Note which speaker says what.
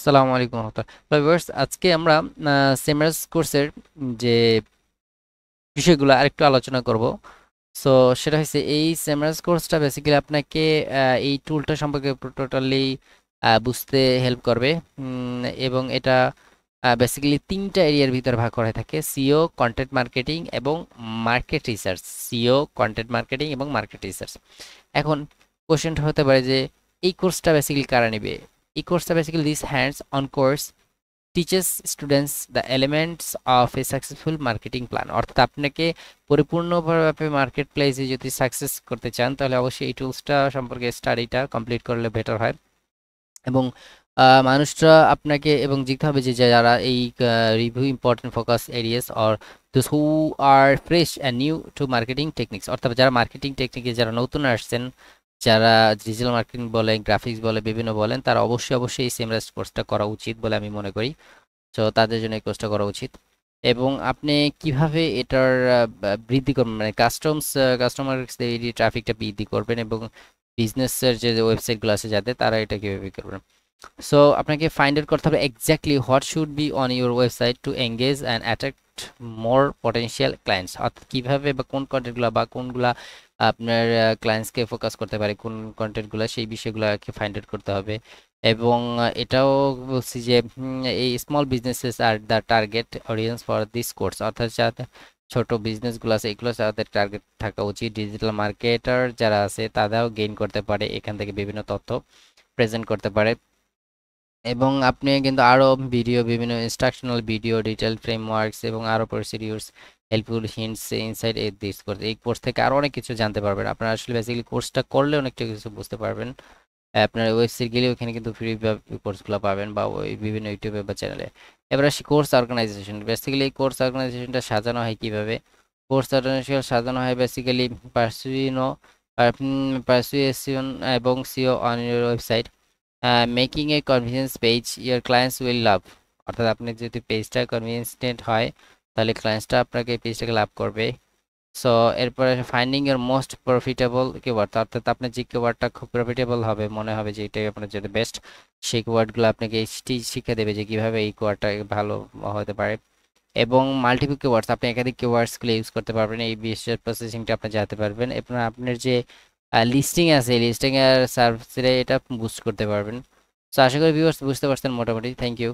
Speaker 1: আসসালামু আলাইকুম রহমতুল্লাহ। ভিউয়ার্স, আজকে আমরা সেমরাস কোর্সের যে বিষয়গুলো আরেকটু আলোচনা করব। সো সেটা হচ্ছে এই সেমরাস কোর্সটা বেসিক্যালি আপনাকে এই টুলটা সম্পর্কে টোটালি বুঝতে হেল্প করবে। এবং এটা বেসিক্যালি তিনটা এরিয়ার ভিতরে ভাগ করা হয়ে থাকে: সিও, কন্টেন্ট মার্কেটিং এবং market research. SEO, content marketing এবং মার্কেট রিসার্চ। এখন কোশ্চেনটা হতে পারে যে এই কোর্সটা বেসিক্যালি কারা নেবে। এই কোর্সটা basically this hands on course teaches students the elements of a successful marketing plan. অর্থাৎ আপনাকে পরিপূর্ণভাবে মার্কেট প্লেসে যদি সাকসেস করতে চান তাহলে অবশ্যই এই টুলসটা সম্পর্কে স্টাডিটা কমপ্লিট করলে বেটার হয়। এবং মানুষরা আপনাকে এবং জিজ্ঞাসা হবে যে যারা এই review important focus areas or those who are fresh and new to marketing techniques. অর্থাৎ যারা মার্কেটিং টেকনিকে যারা নতুন আসছেন, যারা ডিজিটাল মার্কেটিং বলেন, গ্রাফিক্স বলে, বিভিন্ন বলেন, তারা অবশ্যই এই সেমরাস কোর্সটা করা উচিত বলে আমি মনে করি। তো তাদের জন্য এই কোর্সটা করা উচিত। এবং আপনি কিভাবে এটার বৃদ্ধি করবেন, মানে কাস্টমার ট্রাফিকটা বৃদ্ধি করবেন এবং বিজনেসের যে ওয়েবসাইটগুলো আছে যাদের, তারা এটা কিভাবে করবেন। সো আপনাকে ফাইন্ড আউট করতে হবে exactly what should be on your website to engage and attract more potential clients. অর্থাৎ কীভাবে বা কোন কন্টেন্টগুলো বা কোনগুলা আপনার ক্লায়েন্টসকে ফোকাস করতে পারে, কোন কন্টেন্টগুলো, সেই বিষয়গুলোকে ফাইন্ড আউট করতে হবে। এবং এটাও বলছি যে এই small businesses are the target audience for this course. অর্থাৎ যাতে ছোট বিজনেসগুলো আছে এগুলো তাদের টার্গেট থাকা উচিত। ডিজিটাল মার্কেটার যারা আছে তারাও গেইন করতে পারে, এখান থেকে বিভিন্ন তথ্য প্রেজেন্ট করতে পারে। এবং আপনি কিন্তু আরও ভিডিও, বিভিন্ন ইনস্ট্রাকশনাল ভিডিও, ডিটেল ফ্রেমওয়ার্কস এবং আরও procedures, helpful hints inside this course. এই কোর্স থেকে আরও অনেক কিছু জানতে পারবেন। আপনারা আসলে বেসিক্যালি কোর্সটা করলে অনেকটা কিছু বুঝতে পারবেন। আপনার ওয়েবসাইট গেলে ওখানে কিন্তু ফ্রি কোর্সগুলো পাবেন, বা ওই বিভিন্ন ইউটিউবে বা চ্যানেলে। এবার আসি কোর্স অর্গানাইজেশন। বেসিক্যালি এই কোর্স অর্গানাইজেশনটা সাজানো হয় কিভাবে। কোর্স অর্গানাইজেশন সাজানো হয় বেসিক্যালি পার্সুইনো পার্সুয়েশন এবং SEO on your website, making a convenience page your clients will love. অর্থাৎ আপনি যদি পেজটা কনভিনিয়েন্ট হয় তাহলে ক্লায়েন্টসটা আপনাকে এই পেজটাকে লাভ করবে। সো এরপরে ফাইন্ডিং এর মোস্ট প্রফিটেবল কিওয়ার্ড। অর্থাৎ আপনার যে কিওয়ার্ডটা খুব প্রফিটেবল হবে, মনে হবে যে এটাই আপনার জন্য বেস্ট, সেই কিওয়ার্ডগুলো আপনাকে এইচটি শিখে দেবে যে কিভাবে এই কিওয়ার্ডটা ভালো হতে পারে। এবং মাল্টিপল কিওয়ার্ডস, আপনি একাধিক কিওয়ার্ডসগুলো ইউজ করতে পারবেন, এই বিশেষ প্রসেসিংটা আপনি জানতে পারবেন। এবং আপনার যে লিস্টিং আছে, লিস্টিং এর সার্ভিসে এটা বুস্ট করতে পারবেন। তো আশা করি ভিউয়ার্স বুঝতে পারছেন মোটামুটি। Thank you.